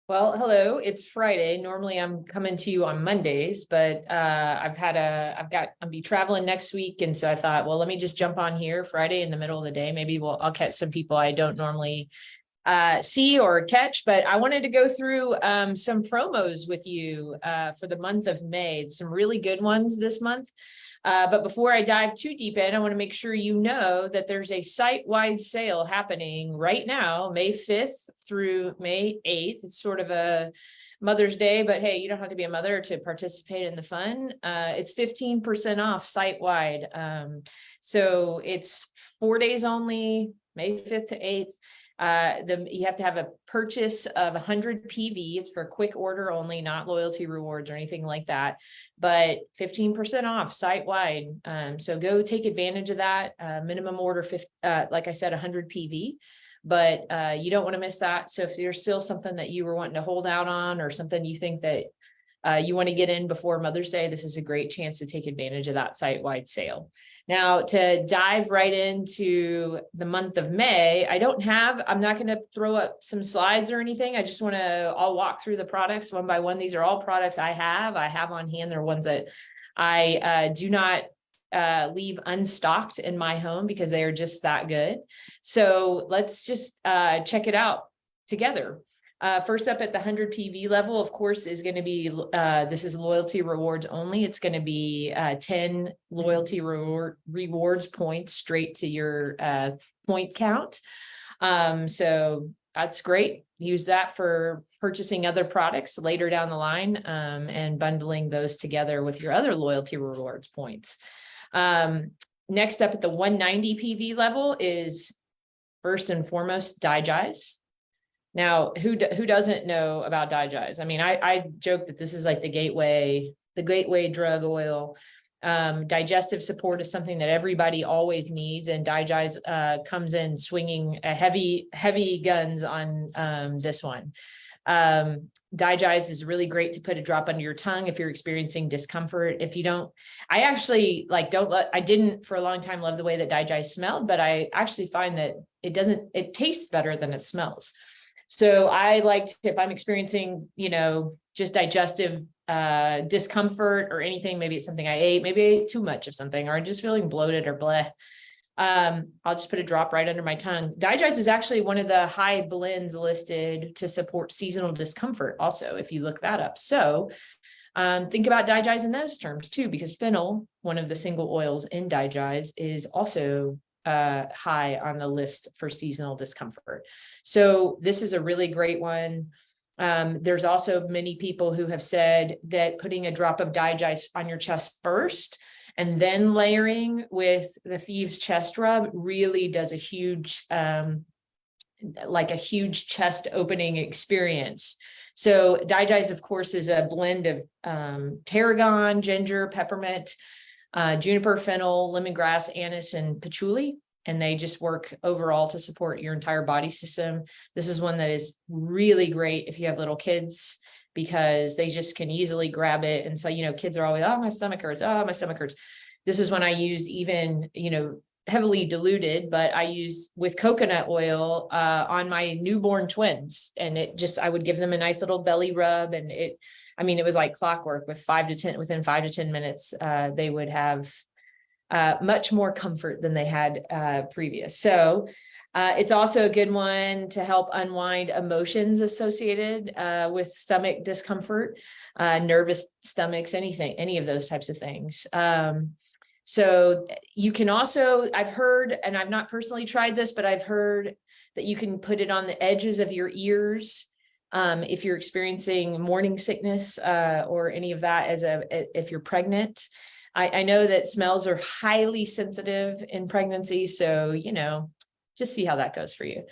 Well, hello, it's Friday. Normally I'm coming to you on Mondays, but I'll be traveling next week. And so I thought, well, let me just jump on here Friday in the middle of the day. Maybe I'll catch some people I don't normally see or catch, but I wanted to go through some promos with you for the month of May. Some really good ones this month. But before I dive too deep in, I want to make sure you know that there's a site-wide sale happening right now, May 5th through May 8th. It's sort of a Mother's Day, but hey, you don't have to be a mother to participate in the fun. It's 15% off site-wide. So it's 4 days only, May 5th to 8th. You have to have a purchase of 100 PV. It's for quick order only, not loyalty rewards or anything like that, but 15% off site wide. So go take advantage of that. Minimum order, like I said, 100 PV, but you don't want to miss that. So if there's still something that you were wanting to hold out on or something you think that you want to get in before Mother's Day, this is a great chance to take advantage of that site-wide sale. Now, to dive right into the month of May, I'm not going to throw up some slides or anything. I'll walk through the products one by one. These are all products I have on hand. They're ones that I do not leave unstocked in my home because they are just that good. So let's just check it out together. First up at the 100 PV level, of course, is going to be, this is loyalty rewards only. It's going to be 10 loyalty rewards points straight to your point count. So that's great. Use that for purchasing other products later down the line and bundling those together with your other loyalty rewards points. Next up at the 190 PV level is first and foremost DiGize. Now, who doesn't know about DiGize? I mean, I joke that this is like the gateway drug oil. Digestive support is something that everybody always needs, and DiGize comes in swinging heavy guns on this one. DiGize is really great to put a drop under your tongue if you're experiencing discomfort. If you don't, I didn't for a long time love the way that DiGize smelled, but I actually find that it tastes better than it smells. So I liked, if I'm experiencing, just digestive discomfort or anything, maybe it's something I ate, maybe I ate too much of something, or I'm just feeling bloated or bleh. I'll just put a drop right under my tongue. DiGize is actually one of the high blends listed to support seasonal discomfort also, if you look that up. So think about DiGize in those terms too, because fennel, one of the single oils in DiGize, is also high on the list for seasonal discomfort. So this is a really great one. There's also many people who have said that putting a drop of DiGize on your chest first and then layering with the Thieves chest rub really does a huge, like a huge chest opening experience. So DiGize, of course, is a blend of tarragon, ginger, peppermint, juniper, fennel, lemongrass, anise, and patchouli, and they just work overall to support your entire body system. This is one that is really great if you have little kids, because they just can easily grab it. And so, kids are always, oh, my stomach hurts. Oh, my stomach hurts. This is when I use even, heavily diluted, but I use with coconut oil on my newborn twins. And I would give them a nice little belly rub. And it was like clockwork. Within 5 to 10 minutes, they would have much more comfort than they had previous. So it's also a good one to help unwind emotions associated with stomach discomfort, nervous stomachs, any of those types of things. So you can also, I've heard, and I've not personally tried this, but I've heard that you can put it on the edges of your ears if you're experiencing morning sickness or any of that if you're pregnant. I know that smells are highly sensitive in pregnancy, so, just see how that goes for you.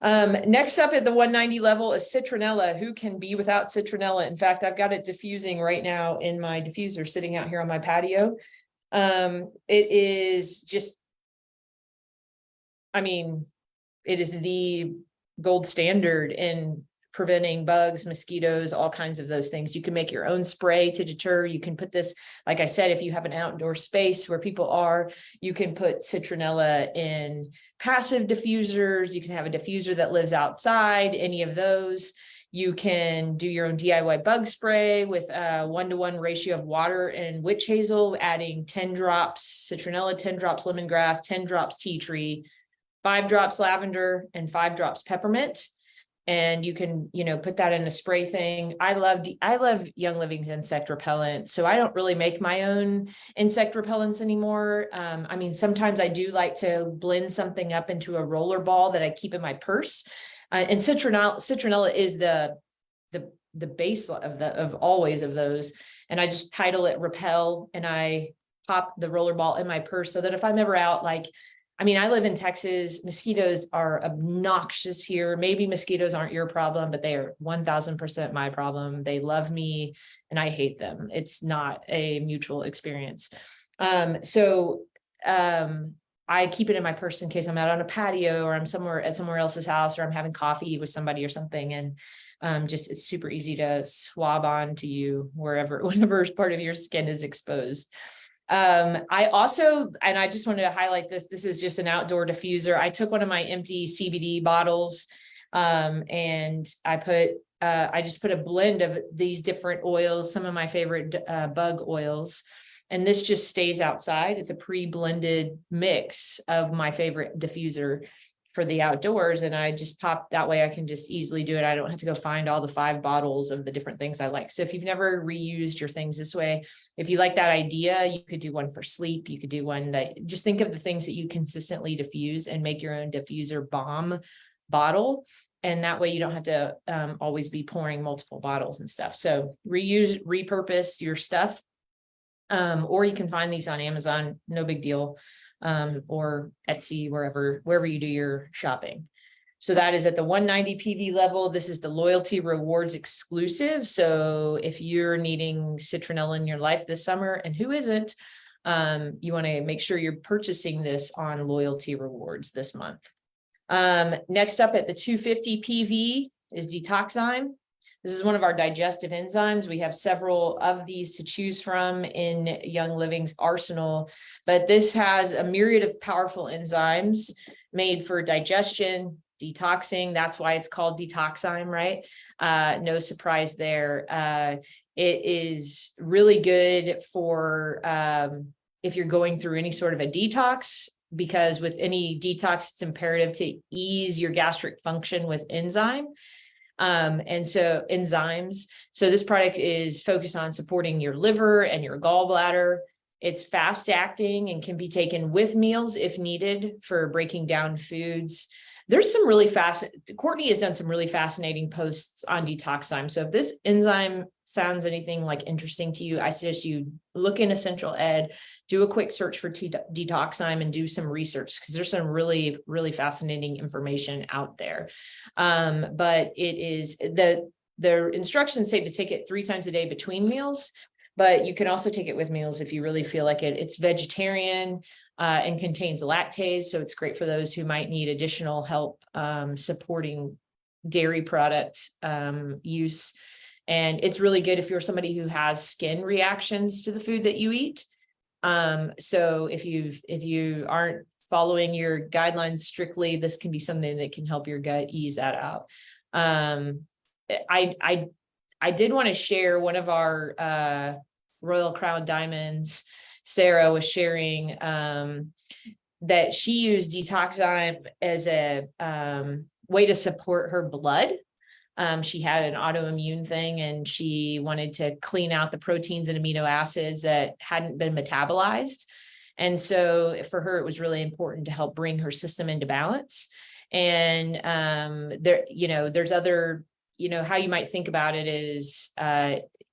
Next up at the 190 level is Citronella. Who can be without Citronella? In fact, I've got it diffusing right now in my diffuser sitting out here on my patio. It is just, it is the gold standard in preventing bugs, mosquitoes, all kinds of those things. You can make your own spray to deter. You can put this, like I said, if you have an outdoor space where people are, you can put Citronella in passive diffusers. You can have a diffuser that lives outside, any of those. You can do your own DIY bug spray with a 1-to-1 ratio of water and witch hazel, adding 10 drops citronella, 10 drops lemongrass, 10 drops tea tree, 5 drops lavender, and 5 drops peppermint. And you can, put that in a spray thing. I love Young Living's insect repellent. So I don't really make my own insect repellents anymore. I mean, sometimes I do like to blend something up into a roller ball that I keep in my purse. And citronella is the base of always of those. And I just title it Repel, and I pop the roller ball in my purse so that if I'm ever out, I live in Texas. Mosquitoes are obnoxious here. Maybe mosquitoes aren't your problem, but they are 1000% my problem. They love me and I hate them. It's not a mutual experience. So I keep it in my purse in case I'm out on a patio or I'm somewhere at somewhere else's house, or I'm having coffee with somebody or something. And it's super easy to swab on to you whenever part of your skin is exposed. I just wanted to highlight this. This is just an outdoor diffuser. I took one of my empty CBD bottles, and I just put a blend of these different oils, some of my favorite bug oils, and this just stays outside. It's a pre-blended mix of my favorite diffuser for the outdoors. And I just pop that way. I can just easily do it. I don't have to go find all the 5 bottles of the different things I like. So if you've never reused your things this way, if you like that idea, you could do one for sleep. You could do one that just think of the things that you consistently diffuse and make your own diffuser bomb bottle. And that way you don't have to always be pouring multiple bottles and stuff. So repurpose your stuff. Or you can find these on Amazon, no big deal. Or Etsy, wherever you do your shopping. So that is at the 190 PV level. This is the loyalty rewards exclusive. So if you're needing citronella in your life this summer, and who isn't, you want to make sure you're purchasing this on loyalty rewards this month. Next up at the 250 PV is Detoxzyme. This is one of our digestive enzymes. We have several of these to choose from in Young Living's arsenal, but this has a myriad of powerful enzymes made for digestion, detoxing. That's why it's called Detoxzyme, right? No surprise there. It is really good for if you're going through any sort of a detox, because with any detox, it's imperative to ease your gastric function with enzymes. So this product is focused on supporting your liver and your gallbladder. It's fast acting and can be taken with meals if needed for breaking down foods. There's some really Courtney has done some really fascinating posts on Detoxzyme. So if this enzyme sounds anything like interesting to you, I suggest you look in Essential Ed, do a quick search for Detoxzyme and do some research, because there's some really, really fascinating information out there. But it is the instructions say to take it 3 times a day between meals, but you can also take it with meals if you really feel like it. It's vegetarian and contains lactase. So it's great for those who might need additional help supporting dairy product use. And it's really good if you're somebody who has skin reactions to the food that you eat. So if you aren't following your guidelines strictly, this can be something that can help your gut ease that out. I did want to share one of our Royal Crown Diamonds. Sarah was sharing that she used Detoxzyme as a way to support her blood. She had an autoimmune thing and she wanted to clean out the proteins and amino acids that hadn't been metabolized. And so for her, it was really important to help bring her system into balance. And there's other, how you might think about it is,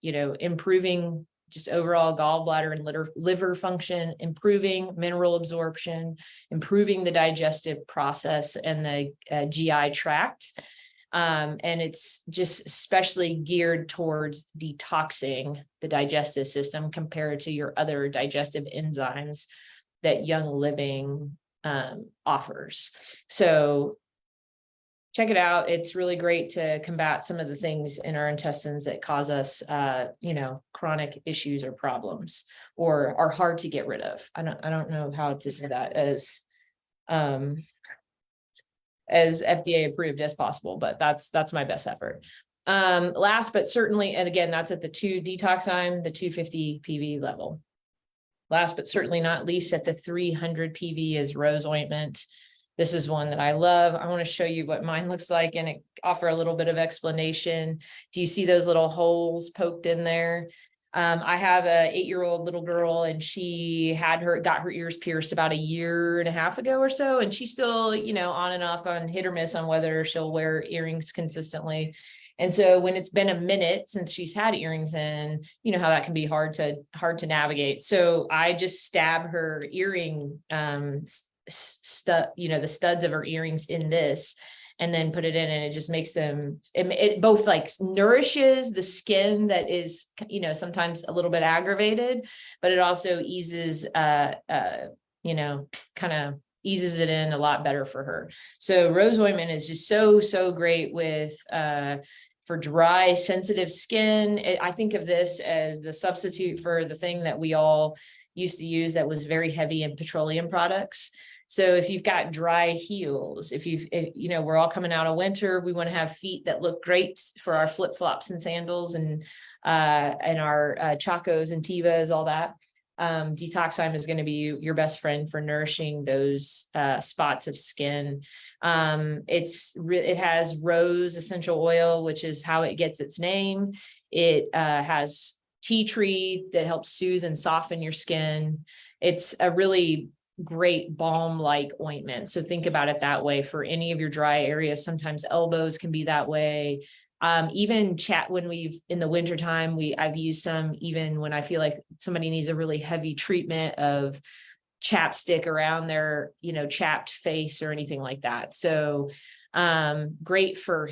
improving just overall gallbladder and liver function, improving mineral absorption, improving the digestive process and the GI tract. And it's just especially geared towards detoxing the digestive system compared to your other digestive enzymes that Young Living offers. So check it out. It's really great to combat some of the things in our intestines that cause us, chronic issues or problems, or are hard to get rid of. I don't know how to say that as FDA approved as possible, but that's my best effort. Last, but certainly, and again, that's at the Detoxzyme, the 250 PV level. Last, but certainly not least, at the 300 PV is rose ointment. This is one that I love. I want to show you what mine looks like and offer a little bit of explanation. Do you see those little holes poked in there? I have a 8-year-old little girl, and she got her ears pierced about 1.5 years ago or so. And she's still, you know, on and off, on hit or miss on whether she'll wear earrings consistently. And so when it's been a minute since she's had earrings in, you know how that can be hard to navigate. So I just stab her earring, stud, you know, the studs of her earrings in this, and then put it in, and it just makes them, it both like nourishes the skin that is, you know, sometimes a little bit aggravated, but it also eases, you know, kind of eases it in a lot better for her. So rose ointment is just so great with, for dry, sensitive skin. I think of this as the substitute for the thing that we all used to use that was very heavy in petroleum products. So if you've got dry heels, if you know, we're all coming out of winter, we want to have feet that look great for our flip-flops and sandals and our Chacos and Tevas, all that. Detoxzyme is going to be your best friend for nourishing those spots of skin. It has rose essential oil, which is how it gets its name. It has tea tree that helps soothe and soften your skin. It's a really great balm-like ointment. So think about it that way for any of your dry areas. Sometimes elbows can be that way. Even when in the wintertime, I've used some even when I feel like somebody needs a really heavy treatment of chapstick around their, you know, chapped face or anything like that. So great for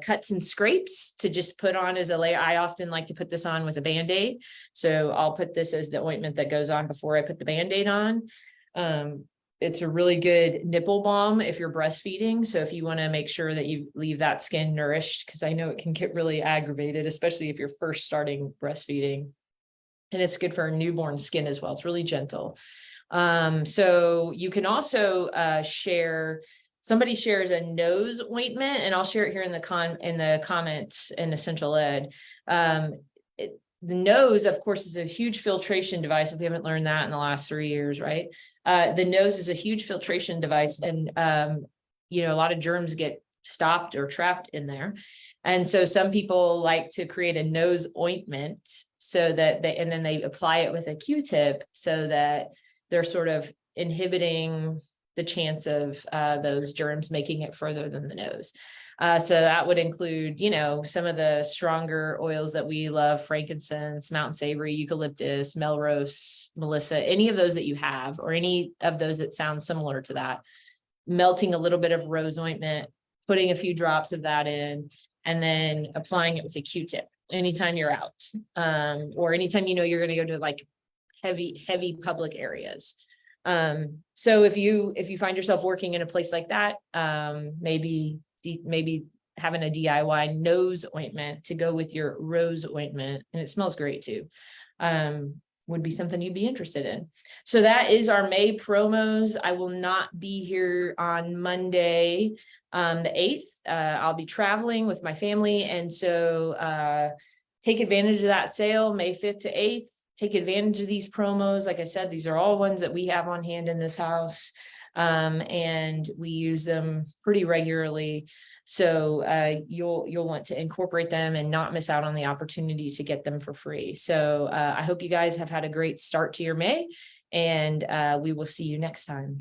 cuts and scrapes to just put on as a layer. I often like to put this on with a Band-Aid. So I'll put this as the ointment that goes on before I put the Band-Aid on. It's a really good nipple balm if you're breastfeeding. So if you want to make sure that you leave that skin nourished, because I know it can get really aggravated, especially if you're first starting breastfeeding. And it's good for newborn skin as well. It's really gentle. So you can also share, somebody shares a nose ointment, and I'll share it here in the comments in Essential Ed. The nose, of course, is a huge filtration device. If we haven't learned that in the last 3 years, right? The nose is a huge filtration device, and you know, a lot of germs get stopped or trapped in there. And so some people like to create a nose ointment so that and then they apply it with a Q-tip so that they're sort of inhibiting the chance of those germs making it further than the nose. So that would include, you know, some of the stronger oils that we love: frankincense, mountain savory, eucalyptus, Melrose, Melissa, any of those that you have, or any of those that sound similar to that. Melting a little bit of rose ointment, putting a few drops of that in, and then applying it with a Q-tip anytime you're out, or anytime you know you're going to go to like heavy public areas. So if you find yourself working in a place like that, maybe having a DIY nose ointment to go with your rose ointment, and it smells great too, would be something you'd be interested in. So that is our May promos. I will not be here on Monday, the 8th. I'll be traveling with my family. And so take advantage of that sale, May 5th to 8th. Take advantage of these promos. Like I said, these are all ones that we have on hand in this house. And we use them pretty regularly. So you'll want to incorporate them and not miss out on the opportunity to get them for free. So I hope you guys have had a great start to your May, and we will see you next time.